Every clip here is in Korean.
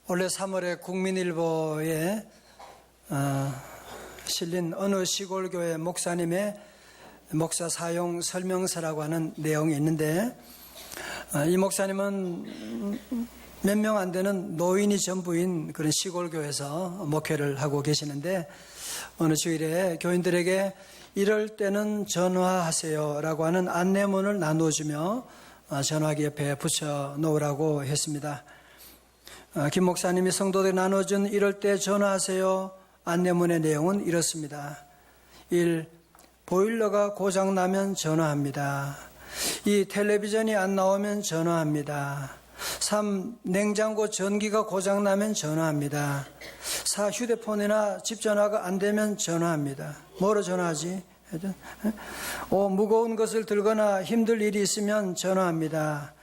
올해 3월에 국민일보에 실린 어느 시골교회 목사님의 목사 사용 설명서라고 하는 내용이 있는데, 이 목사님은 몇 명 안 되는 노인이 전부인 그런 시골교회에서 목회를 하고 계시는데, 어느 주일에 교인들에게 이럴 때는 전화하세요 라고 하는 안내문을 나눠주며 전화기 옆에 붙여 놓으라고 했습니다. 김 목사님이 성도들에게 나눠준 이럴 때 전화하세요 안내문의 내용은 이렇습니다. 1. 보일러가 고장나면 전화합니다. 2. 텔레비전이 안 나오면 전화합니다. 3. 냉장고 전기가 고장나면 전화합니다. 4. 휴대폰이나 집전화가 안 되면 전화합니다. 뭐로 전화하지? 5. 무거운 것을 들거나 힘들 일이 있으면 전화합니다.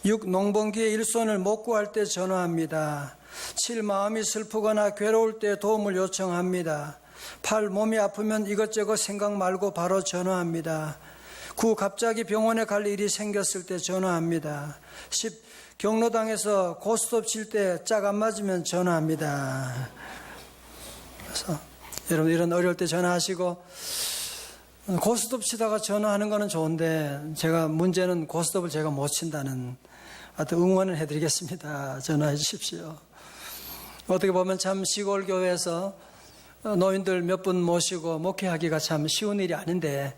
6. 농번기에 일손을 못 구할 때 전화합니다. 7. 마음이 슬프거나 괴로울 때 도움을 요청합니다. 8. 몸이 아프면 이것저것 생각 말고 바로 전화합니다. 9. 갑자기 병원에 갈 일이 생겼을 때 전화합니다. 10. 경로당에서 고스톱 칠 때 짝 안 맞으면 전화합니다. 그래서 여러분 이런 어려울 때 전화하시고, 고스톱 치다가 전화하는 거는 좋은데 문제는 고스톱을 제가 못 친다는, 하여튼 응원을 해드리겠습니다. 전화해 주십시오. 어떻게 보면 참 시골 교회에서 노인들 몇 분 모시고 목회하기가 참 쉬운 일이 아닌데,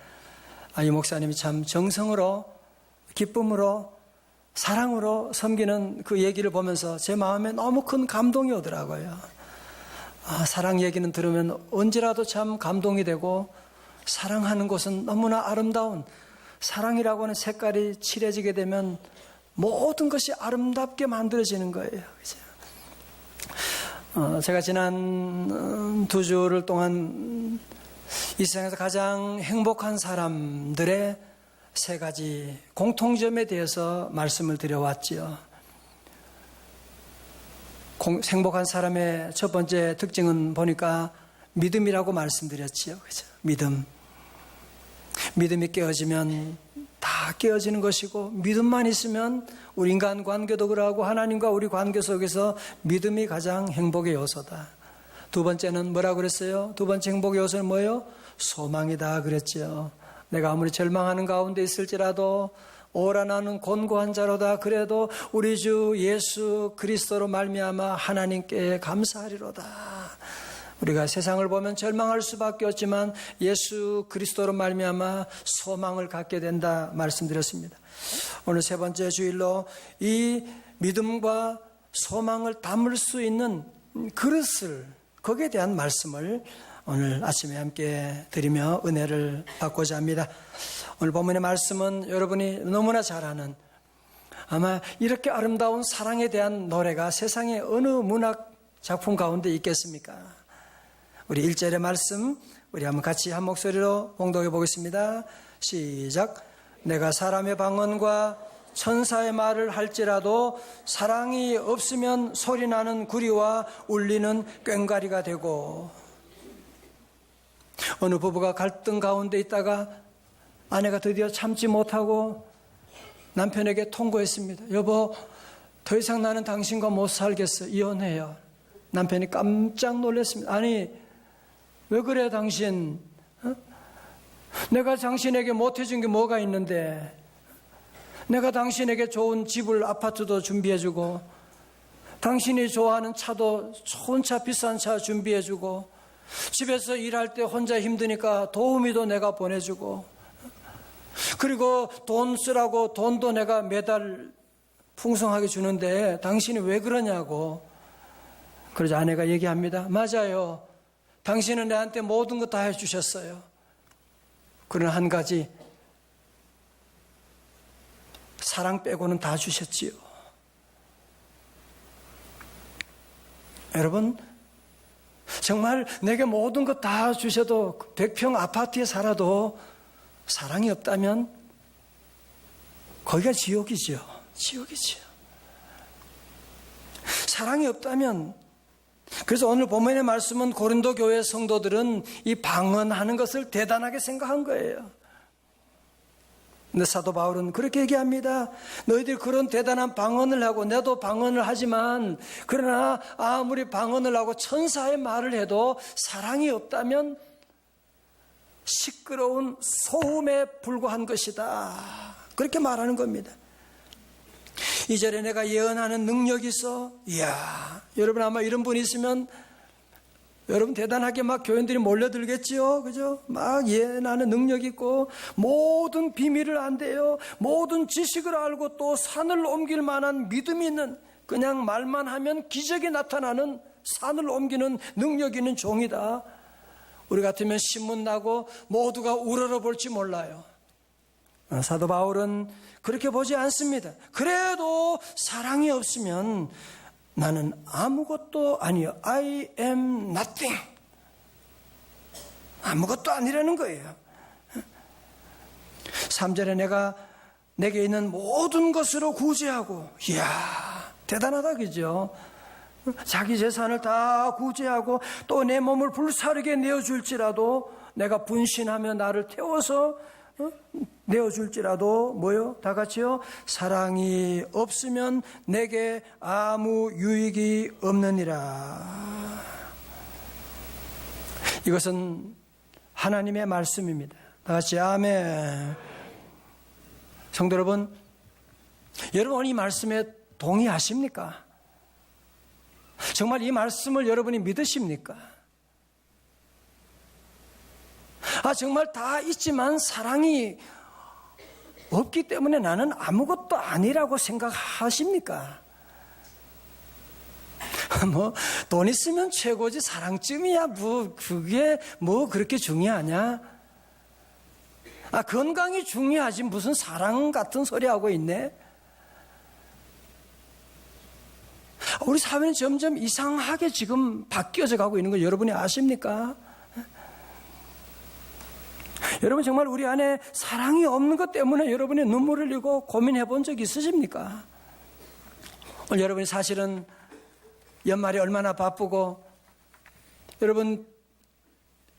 이 목사님이 참 정성으로 기쁨으로 사랑으로 섬기는 그 얘기를 보면서 제 마음에 너무 큰 감동이 오더라고요. 사랑 얘기는 들으면 언제라도 참 감동이 되고, 사랑하는 것은 너무나 아름다운, 사랑이라고 하는 색깔이 칠해지게 되면 모든 것이 아름답게 만들어지는 거예요. 제가 지난 2주를 동안 이 세상에서 가장 행복한 사람들의 3가지 공통점에 대해서 말씀을 드려왔지요. 행복한 사람의 첫 번째 특징은 보니까 믿음이라고 말씀드렸지요. 그죠? 믿음이 깨어지면 다 깨어지는 것이고, 믿음만 있으면 우리 인간 관계도 그러하고 하나님과 우리 관계 속에서 믿음이 가장 행복의 요소다. 두 번째는 뭐라고 그랬어요? 두 번째 행복의 요소는 뭐예요? 소망이다 그랬죠. 내가 아무리 절망하는 가운데 있을지라도 오라 나는 곤고한 자로다. 그래도 우리 주 예수 그리스도로 말미암아 하나님께 감사하리로다. 우리가 세상을 보면 절망할 수밖에 없지만 예수 그리스도로 말미암아 소망을 갖게 된다 말씀드렸습니다. 오늘 3번째 주일로 이 믿음과 소망을 담을 수 있는 그릇을, 거기에 대한 말씀을 오늘 아침에 함께 드리며 은혜를 받고자 합니다. 오늘 본문의 말씀은 여러분이 너무나 잘 아는, 아마 이렇게 아름다운 사랑에 대한 노래가 세상의 어느 문학 작품 가운데 있겠습니까? 우리 1절의 말씀 우리 한번 같이 한 목소리로 봉독해 보겠습니다. 시작. 내가 사람의 방언과 천사의 말을 할지라도 사랑이 없으면 소리나는 구리와 울리는 꽹과리가 되고. 어느 부부가 갈등 가운데 있다가 아내가 드디어 참지 못하고 남편에게 통고했습니다. 여보, 더 이상 나는 당신과 못 살겠어. 이혼해요. 남편이 깜짝 놀랐습니다. 아니, 왜 그래 당신? 내가 당신에게 못해준 게 뭐가 있는데? 내가 당신에게 좋은 집을, 아파트도 준비해주고, 당신이 좋아하는 차도 좋은 차, 비싼 차 준비해주고, 집에서 일할 때 혼자 힘드니까 도우미도 내가 보내주고, 그리고 돈 쓰라고 돈도 내가 매달 풍성하게 주는데 당신이 왜 그러냐고. 그러자 아내가 얘기합니다. 맞아요. 당신은 내한테 모든 거 다 해주셨어요. 그러나 한 가지, 사랑 빼고는 다 주셨지요. 여러분, 정말 내게 모든 것 다 주셔도 100평 아파트에 살아도 사랑이 없다면 거기가 지옥이죠. 지옥이죠. 사랑이 없다면, 그래서 오늘 본문의 말씀은 고린도 교회 성도들은 이 방언하는 것을 대단하게 생각한 거예요. 근데 사도 바울은 그렇게 얘기합니다. 너희들이 그런 대단한 방언을 하고 나도 방언을 하지만 그러나 아무리 방언을 하고 천사의 말을 해도 사랑이 없다면 시끄러운 소음에 불과한 것이다. 그렇게 말하는 겁니다. 이절에 내가 예언하는 능력이 있어. 이야, 여러분 아마 이런 분이 있으면 여러분 대단하게 막 교인들이 몰려들겠지요. 그죠? 막 예언하는 능력이 있고 모든 비밀을 안대요. 모든 지식을 알고 또 산을 옮길 만한 믿음이 있는, 그냥 말만 하면 기적이 나타나는 산을 옮기는 능력이 있는 종이다. 우리 같으면 신문 나고 모두가 우러러볼지 몰라요. 사도 바울은 그렇게 보지 않습니다. 그래도 사랑이 없으면 나는 아무것도 아니요. I am nothing. 아무것도 아니라는 거예요. 3절에 내게 있는 모든 것으로 구제하고, 이야, 대단하다, 그죠? 자기 재산을 다 구제하고 또 내 몸을 불사르게 내어줄지라도, 내가 분신하며 나를 태워서 내어줄지라도 뭐요? 다 같이요. 사랑이 없으면 내게 아무 유익이 없느니라. 이것은 하나님의 말씀입니다. 다 같이 아멘. 성도 여러분, 여러분 이 말씀에 동의하십니까? 정말 이 말씀을 여러분이 믿으십니까? 정말 다 있지만 사랑이 없기 때문에 나는 아무것도 아니라고 생각하십니까? 돈 있으면 최고지 사랑쯤이야 그게 그렇게 중요하냐? 건강이 중요하지 무슨 사랑 같은 소리 하고 있네? 우리 사회는 점점 이상하게 지금 바뀌어져 가고 있는 걸 여러분이 아십니까? 여러분 정말 우리 안에 사랑이 없는 것 때문에 여러분이 눈물을 흘리고 고민해 본 적 있으십니까? 오늘 여러분이 사실은 연말이 얼마나 바쁘고 여러분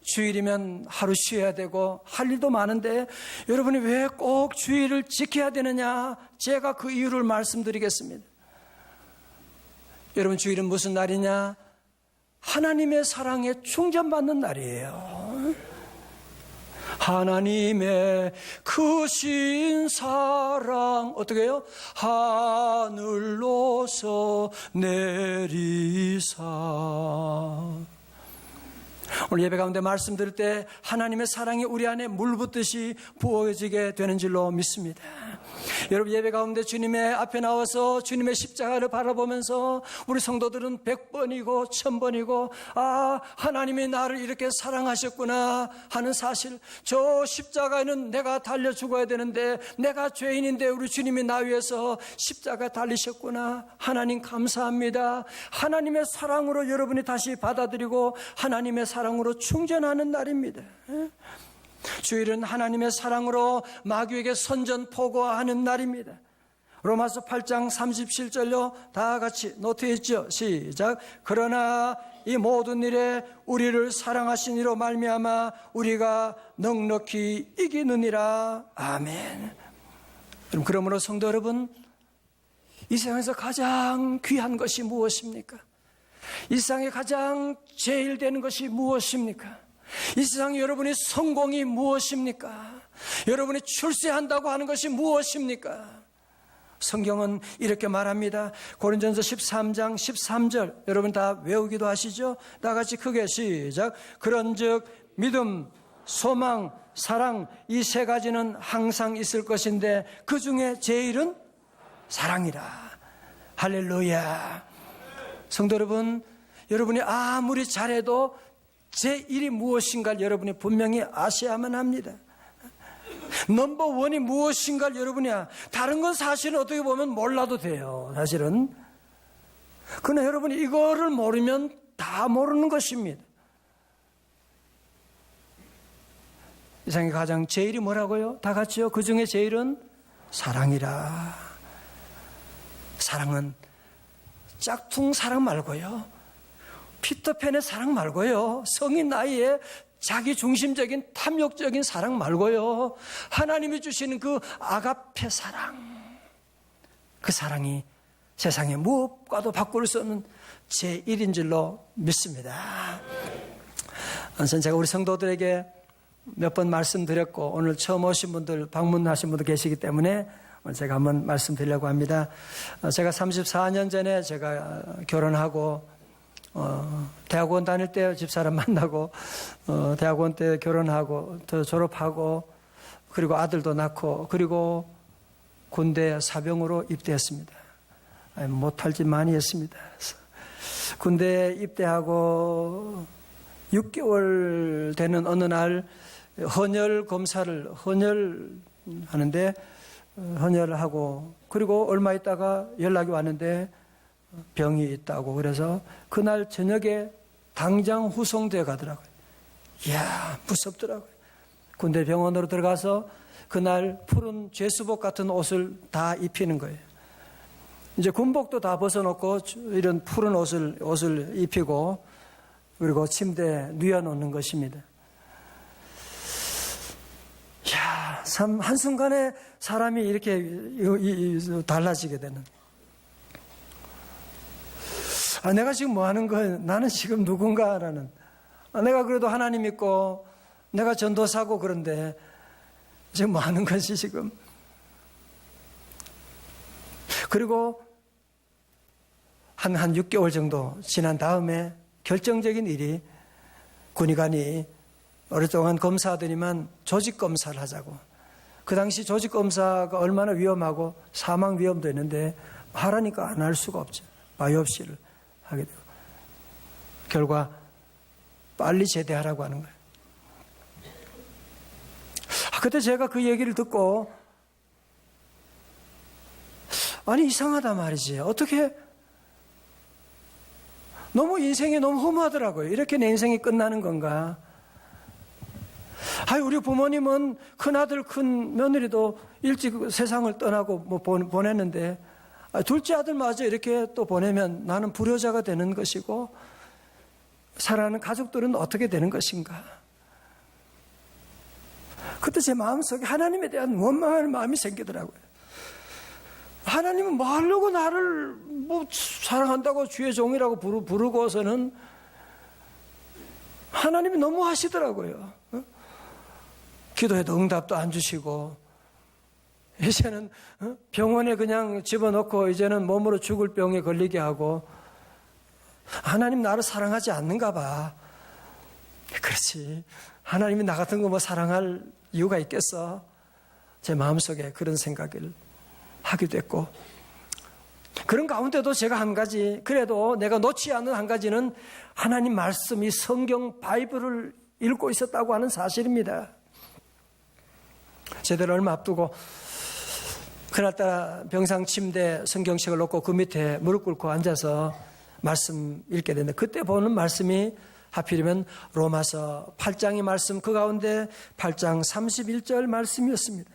주일이면 하루 쉬어야 되고 할 일도 많은데 여러분이 왜 꼭 주일을 지켜야 되느냐? 제가 그 이유를 말씀드리겠습니다. 여러분 주일은 무슨 날이냐? 하나님의 사랑에 충전받는 날이에요. 하나님의 크신 사랑 어떻게 해요? 하늘로서 내리사. 오늘 예배 가운데 말씀 드릴 때 하나님의 사랑이 우리 안에 물 붓듯이 부어지게 되는 줄로 믿습니다. 여러분 예배 가운데 주님의 앞에 나와서 주님의 십자가를 바라보면서 우리 성도들은 100번이고 1000번이고 하나님이 나를 이렇게 사랑하셨구나 하는 사실, 저 십자가에는 내가 달려 죽어야 되는데 내가 죄인인데 우리 주님이 나 위해서 십자가 달리셨구나. 하나님 감사합니다. 하나님의 사랑으로 여러분이 다시 받아들이고 하나님의 사랑으로 충전하는 날입니다. 주일은 하나님의 사랑으로 마귀에게 선전포고하는 날입니다. 로마서 8장 37절로 다 같이 노트해 있죠. 시작. 그러나 이 모든 일에 우리를 사랑하신 이로 말미암아 우리가 넉넉히 이기느니라. 아멘. 그러므로 성도 여러분, 이 세상에서 가장 귀한 것이 무엇입니까? 이 세상에 가장 제일 되는 것이 무엇입니까? 이 세상에 여러분의 성공이 무엇입니까? 여러분이 출세한다고 하는 것이 무엇입니까? 성경은 이렇게 말합니다. 고린전서 13장 13절 여러분 다 외우기도 하시죠? 다 같이 크게 시작. 그런즉 믿음, 소망, 사랑 이 세 가지는 항상 있을 것인데 그 중에 제일은 사랑이라. 할렐루야. 성도 여러분, 여러분이 아무리 잘해도 제1이 무엇인가를 여러분이 분명히 아셔야만 합니다. 넘버원이 무엇인가를 여러분이 다른 건 사실은 어떻게 보면 몰라도 돼요. 사실은. 그러나 여러분이 이거를 모르면 다 모르는 것입니다. 이 세상에 가장 제일이 뭐라고요? 다 같이요. 그 중에 제일은 사랑이라. 사랑은 짝퉁 사랑 말고요, 피터팬의 사랑 말고요, 성인 나이에 자기 중심적인 탐욕적인 사랑 말고요. 하나님이 주시는 그 아가페 사랑. 그 사랑이 세상에 무엇과도 바꿀 수 없는 제1인 줄로 믿습니다. 우선 제가 우리 성도들에게 몇 번 말씀드렸고 오늘 처음 오신 분들, 방문하신 분들 계시기 때문에 제가 한번 말씀드리려고 합니다. 제가 34년 전에 제가 결혼하고 대학원 다닐 때 집사람 만나고 대학원 때 결혼하고 또 졸업하고 그리고 아들도 낳고 그리고 군대 사병으로 입대했습니다. 못할 짓 많이 했습니다. 군대 입대하고 6개월 되는 어느 날 헌혈 검사를 헌혈하는데 헌혈을 하고 그리고 얼마 있다가 연락이 왔는데 병이 있다고 그래서 그날 저녁에 당장 후송되어 가더라고요. 이야, 무섭더라고요. 군대 병원으로 들어가서 그날 푸른 죄수복 같은 옷을 다 입히는 거예요. 이제 군복도 다 벗어놓고 이런 푸른 옷을 입히고 그리고 침대에 뉘어놓는 것입니다. 이야, 참 한순간에 사람이 이렇게 달라지게 되는. 내가 지금 뭐 하는 거야? 나는 지금 누군가라는. 내가 그래도 하나님 믿고 내가 전도사고 그런데 지금 뭐 하는 것이 지금. 그리고 한 6개월 정도 지난 다음에 결정적인 일이 군의관이 오랫동안 검사들이만 조직검사를 하자고. 그 당시 조직검사가 얼마나 위험하고 사망 위험도 있는데 하라니까 안 할 수가 없죠. 바이옵시를 하게 되고. 결과 빨리 제대하라고 하는 거예요. 그때 제가 그 얘기를 듣고 아니 이상하다 말이지. 어떻게 너무 인생이 너무 허무하더라고요. 이렇게 내 인생이 끝나는 건가. 우리 부모님은 큰아들 큰 며느리도 일찍 세상을 떠나고 뭐 보냈는데 둘째 아들마저 이렇게 또 보내면 나는 불효자가 되는 것이고 사랑하는 가족들은 어떻게 되는 것인가. 그때 제 마음속에 하나님에 대한 원망하는 마음이 생기더라고요. 하나님은 뭐 하려고 나를 뭐 사랑한다고 주의 종이라고 부르고서는 하나님이 너무 하시더라고요. 기도해도 응답도 안 주시고 이제는 병원에 그냥 집어넣고 이제는 몸으로 죽을 병에 걸리게 하고 하나님 나를 사랑하지 않는가 봐. 그렇지. 하나님이 나 같은 거 뭐 사랑할 이유가 있겠어? 제 마음속에 그런 생각을 하게 됐고 그런 가운데도 제가 한 가지 그래도 내가 놓지 않는 한 가지는 하나님 말씀이 성경 바이블을 읽고 있었다고 하는 사실입니다. 제대로 얼마 앞두고 그날따라 병상 침대 성경책을 놓고 그 밑에 무릎 꿇고 앉아서 말씀 읽게 됐는데 그때 보는 말씀이 하필이면 로마서 8장의 말씀 그 가운데 8장 31절 말씀이었습니다.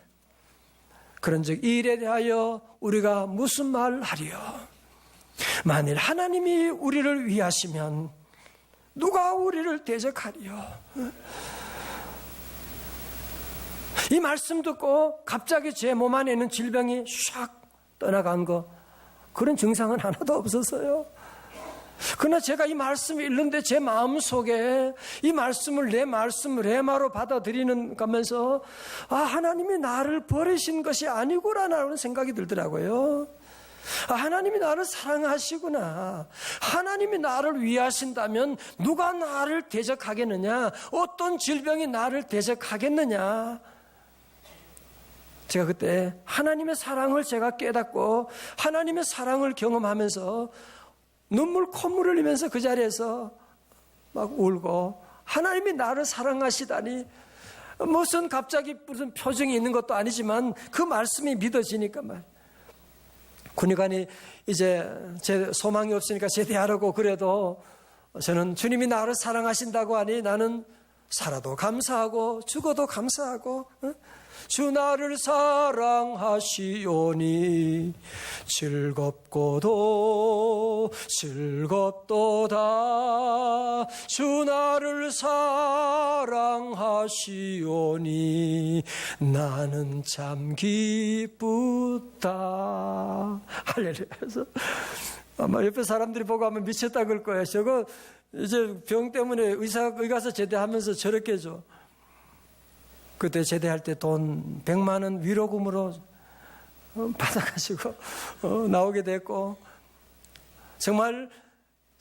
그런즉 이 일에 대하여 우리가 무슨 말을 하리요? 만일 하나님이 우리를 위하시면 누가 우리를 대적하리요? 이 말씀 듣고 갑자기 제 몸 안에 있는 질병이 샥 떠나간 거 그런 증상은 하나도 없었어요. 그러나 제가 이 말씀을 읽는데 제 마음속에 이 말씀을 내 말씀을 레마로 받아들이는 가면서 하나님이 나를 버리신 것이 아니구나라는 생각이 들더라고요. 하나님이 나를 사랑하시구나. 하나님이 나를 위하신다면 누가 나를 대적하겠느냐? 어떤 질병이 나를 대적하겠느냐? 제가 그때 하나님의 사랑을 제가 깨닫고 하나님의 사랑을 경험하면서 콧물 흘리면서 그 자리에서 막 울고 하나님이 나를 사랑하시다니 무슨 갑자기 무슨 표정이 있는 것도 아니지만 그 말씀이 믿어지니까 말. 군의관이 이제 제 소망이 없으니까 제대하라고 그래도 저는 주님이 나를 사랑하신다고 하니 나는 살아도 감사하고 죽어도 감사하고 주 나를 사랑하시오니 즐겁고도 즐겁도다. 주 나를 사랑하시오니 나는 참 기쁘다. 할렐루야. 그래서 아마 옆에 사람들이 보고 하면 미쳤다 그럴 거예요. 저거 이제 병 때문에 의사 가서 제대하면서 저렇게 해줘. 그때 제대할 때 돈 100만 원 위로금으로 받아가지고 나오게 됐고, 정말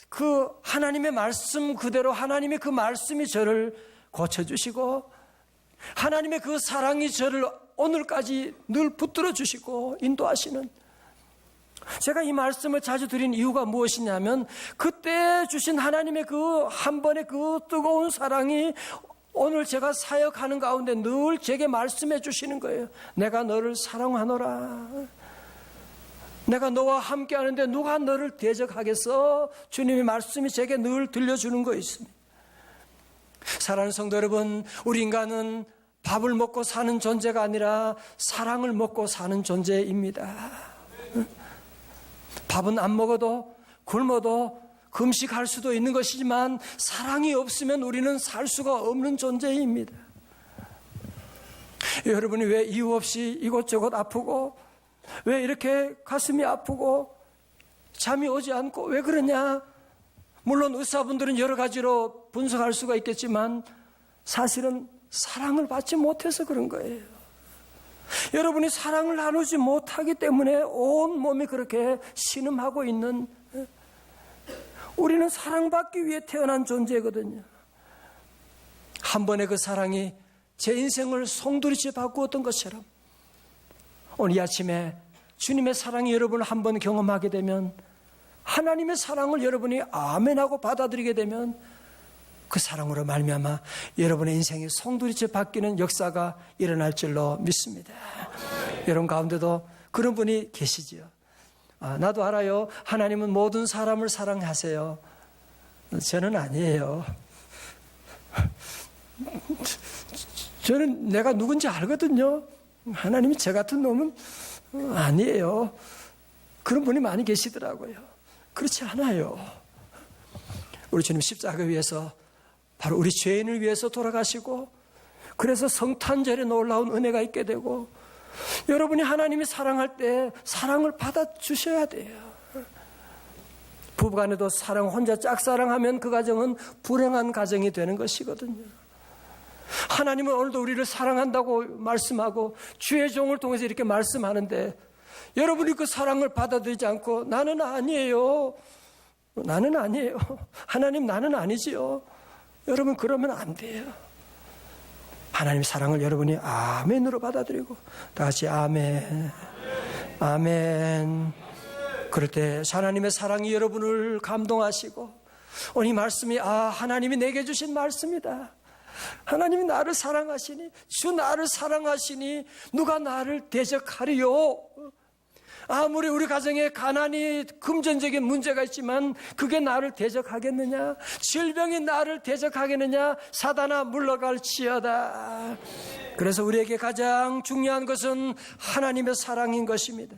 그 하나님의 말씀 그대로 하나님의 그 말씀이 저를 고쳐주시고, 하나님의 그 사랑이 저를 오늘까지 늘 붙들어 주시고 인도하시는, 제가 이 말씀을 자주 드린 이유가 무엇이냐면, 그때 주신 하나님의 그 한 번의 그 뜨거운 사랑이 오늘 제가 사역하는 가운데 늘 제게 말씀해 주시는 거예요. 내가 너를 사랑하노라. 내가 너와 함께 하는데 누가 너를 대적하겠어? 주님의 말씀이 제게 늘 들려주는 거 있습니다. 사랑하는 성도 여러분, 우리 인간은 밥을 먹고 사는 존재가 아니라 사랑을 먹고 사는 존재입니다. 밥은 안 먹어도 굶어도 금식할 수도 있는 것이지만, 사랑이 없으면 우리는 살 수가 없는 존재입니다. 여러분이 왜 이유 없이 이곳저곳 아프고, 왜 이렇게 가슴이 아프고 잠이 오지 않고 왜 그러냐? 물론 의사분들은 여러 가지로 분석할 수가 있겠지만 사실은 사랑을 받지 못해서 그런 거예요. 여러분이 사랑을 나누지 못하기 때문에 온 몸이 그렇게 신음하고 있는, 우리는 사랑받기 위해 태어난 존재거든요. 한 번의 그 사랑이 제 인생을 송두리째 바꾸었던 것처럼, 오늘 이 아침에 주님의 사랑이 여러분을 한번 경험하게 되면, 하나님의 사랑을 여러분이 아멘하고 받아들이게 되면, 그 사랑으로 말미암아 여러분의 인생이 송두리째 바뀌는 역사가 일어날 줄로 믿습니다. 여러분 가운데도 그런 분이 계시지요. 나도 알아요. 하나님은 모든 사람을 사랑하세요. 저는 아니에요. 저는 내가 누군지 알거든요. 하나님이 저 같은 놈은 아니에요. 그런 분이 많이 계시더라고요. 그렇지 않아요. 우리 주님 십자가 위에서 바로 우리 죄인을 위해서 돌아가시고, 그래서 성탄절에 놀라운 은혜가 있게 되고, 여러분이 하나님이 사랑할 때 사랑을 받아주셔야 돼요. 부부간에도 사랑, 혼자 짝사랑하면 그 가정은 불행한 가정이 되는 것이거든요. 하나님은 오늘도 우리를 사랑한다고 말씀하고 주의 종을 통해서 이렇게 말씀하는데, 여러분이 그 사랑을 받아들이지 않고 나는 아니에요, 나는 아니에요, 하나님 나는 아니지요, 여러분 그러면 안 돼요. 하나님의 사랑을 여러분이 아멘으로 받아들이고, 다 같이 아멘, 아멘. 그럴 때 하나님의 사랑이 여러분을 감동하시고, 오늘 이 말씀이 하나님이 내게 주신 말씀이다. 하나님이 나를 사랑하시니, 주 나를 사랑하시니 누가 나를 대적하리요? 아무리 우리 가정에 가난이 금전적인 문제가 있지만 그게 나를 대적하겠느냐? 질병이 나를 대적하겠느냐? 사단아 물러갈지어다. 그래서 우리에게 가장 중요한 것은 하나님의 사랑인 것입니다.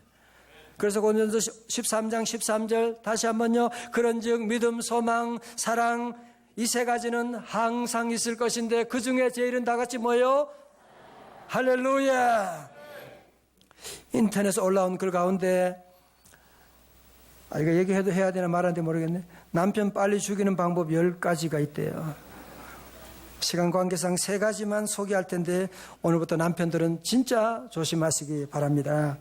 그래서 고린도서 13장 13절 다시 한번요. 그런즉 믿음, 소망, 사랑, 이 세 가지는 항상 있을 것인데 그 중에 제일은 다 같이 뭐요? 할렐루야. 인터넷에 올라온 글 가운데, 이거 얘기해도 해야 되나 말하는데 모르겠네. 남편 빨리 죽이는 방법 10가지가 있대요. 시간 관계상 3가지만 소개할 텐데 오늘부터 남편들은 진짜 조심하시기 바랍니다.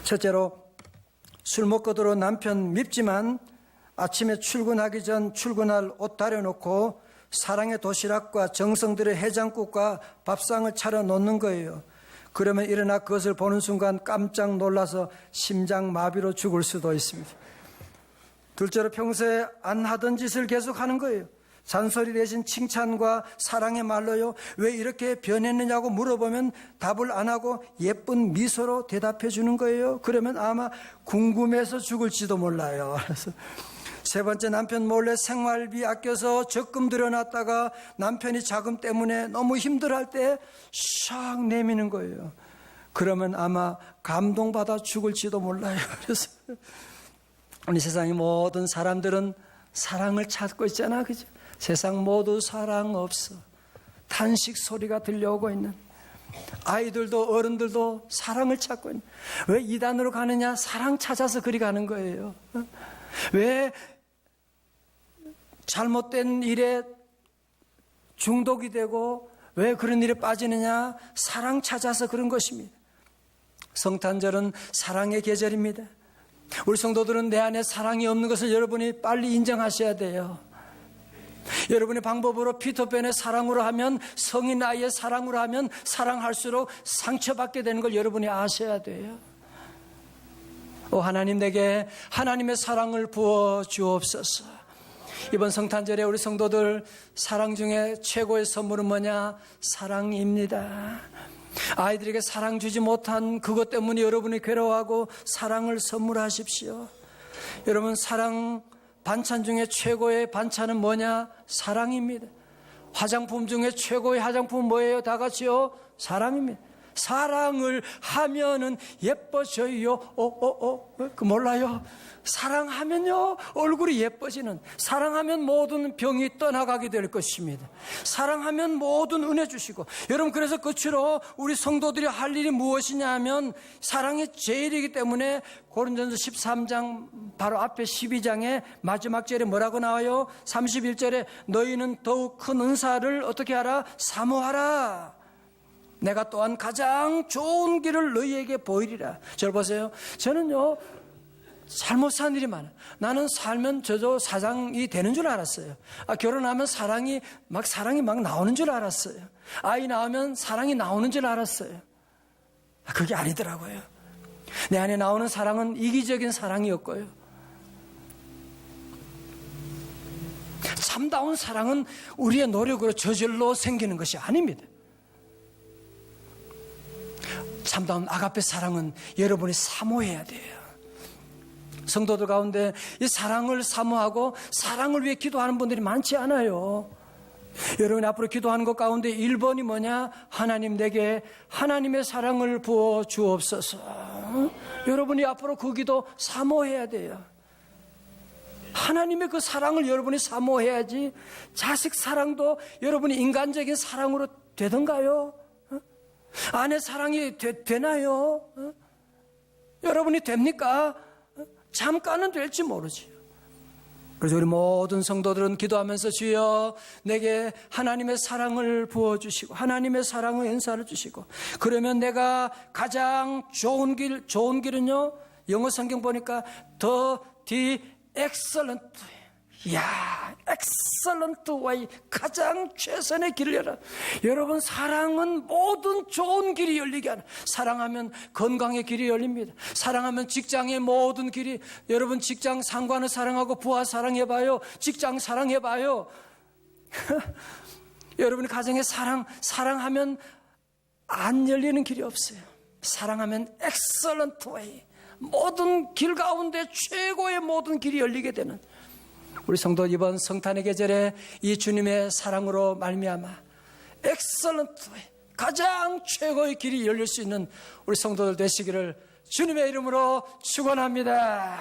첫째로, 술 먹고 들어온 남편 밉지만 아침에 출근하기 전 출근할 옷 다려놓고 사랑의 도시락과 정성들의 해장국과 밥상을 차려놓는 거예요. 그러면 일어나 그것을 보는 순간 깜짝 놀라서 심장마비로 죽을 수도 있습니다. 둘째로, 평소에 안 하던 짓을 계속하는 거예요. 잔소리 대신 칭찬과 사랑의 말로요. 왜 이렇게 변했느냐고 물어보면 답을 안 하고 예쁜 미소로 대답해 주는 거예요. 그러면 아마 궁금해서 죽을지도 몰라요. 그래서 세 번째, 남편 몰래 생활비 아껴서 적금 들여놨다가 남편이 자금 때문에 너무 힘들어할 때 샥 내미는 거예요. 그러면 아마 감동받아 죽을지도 몰라요. 그래서 우리 세상의 모든 사람들은 사랑을 찾고 있잖아, 그죠? 세상 모두 사랑 없어. 탄식 소리가 들려오고 있는, 아이들도 어른들도 사랑을 찾고 있는. 왜 이단으로 가느냐? 사랑 찾아서 그리 가는 거예요. 왜 잘못된 일에 중독이 되고 왜 그런 일에 빠지느냐? 사랑 찾아서 그런 것입니다. 성탄절은 사랑의 계절입니다. 우리 성도들은 내 안에 사랑이 없는 것을 여러분이 빨리 인정하셔야 돼요. 여러분의 방법으로 피터팬의 사랑으로 하면, 성인 아이의 사랑으로 하면 사랑할수록 상처받게 되는 걸 여러분이 아셔야 돼요. 하나님, 내게 하나님의 사랑을 부어 주옵소서. 이번 성탄절에 우리 성도들 사랑 중에 최고의 선물은 뭐냐? 사랑입니다. 아이들에게 사랑 주지 못한 그것 때문에 여러분이 괴로워하고 사랑을 선물하십시오. 여러분, 사랑 반찬 중에 최고의 반찬은 뭐냐? 사랑입니다. 화장품 중에 최고의 화장품은 뭐예요? 다 같이요? 사랑입니다. 사랑을 하면은 예뻐져요. 그 몰라요? 사랑하면요 얼굴이 예뻐지는, 사랑하면 모든 병이 떠나가게 될 것입니다. 사랑하면 모든 은혜 주시고. 여러분, 그래서 끝으로 우리 성도들이 할 일이 무엇이냐 하면 사랑이 제일이기 때문에 고린도전서 13장 바로 앞에 12장의 마지막 절에 뭐라고 나와요? 31절에 너희는 더욱 큰 은사를 어떻게 하라? 사모하라. 내가 또한 가장 좋은 길을 너희에게 보이리라. 저를 보세요. 저는요 잘못 산 일이 많아요. 나는 살면 저도 사장이 되는 줄 알았어요. 결혼하면 사랑이 막 나오는 줄 알았어요. 아이 낳으면 사랑이 나오는 줄 알았어요. 그게 아니더라고요. 내 안에 나오는 사랑은 이기적인 사랑이었고요. 참다운 사랑은 우리의 노력으로 저절로 생기는 것이 아닙니다. 참다운 아가페 사랑은 여러분이 사모해야 돼요. 성도들 가운데 이 사랑을 사모하고 사랑을 위해 기도하는 분들이 많지 않아요. 여러분이 앞으로 기도하는 것 가운데 1번이 뭐냐? 하나님, 내게 하나님의 사랑을 부어 주옵소서. 여러분이 앞으로 그 기도 사모해야 돼요. 하나님의 그 사랑을 여러분이 사모해야지. 자식 사랑도 여러분이 인간적인 사랑으로 되던가요? 아내 사랑이 되나요? 여러분이 됩니까? 잠깐은 될지 모르지요. 그래서 우리 모든 성도들은 기도하면서 주여 내게 하나님의 사랑을 부어주시고 하나님의 사랑의 은사를 주시고, 그러면 내가 가장 좋은 길은요, 영어 성경 보니까 the excellent way. 이야, excellent way, 가장 최선의 길을 열어. 여러분, 사랑은 모든 좋은 길이 열리게 하는, 사랑하면 건강의 길이 열립니다. 사랑하면 직장의 모든 길이, 여러분 직장 상관을 사랑하고 부하 사랑해봐요. 직장 사랑해봐요. 여러분이 가정에 사랑하면 안 열리는 길이 없어요. 사랑하면 excellent way, 모든 길 가운데 최고의 모든 길이 열리게 되는, 우리 성도 이번 성탄의 계절에 이 주님의 사랑으로 말미암아 엑셀런트, 가장 최고의 길이 열릴 수 있는 우리 성도들 되시기를 주님의 이름으로 축원합니다.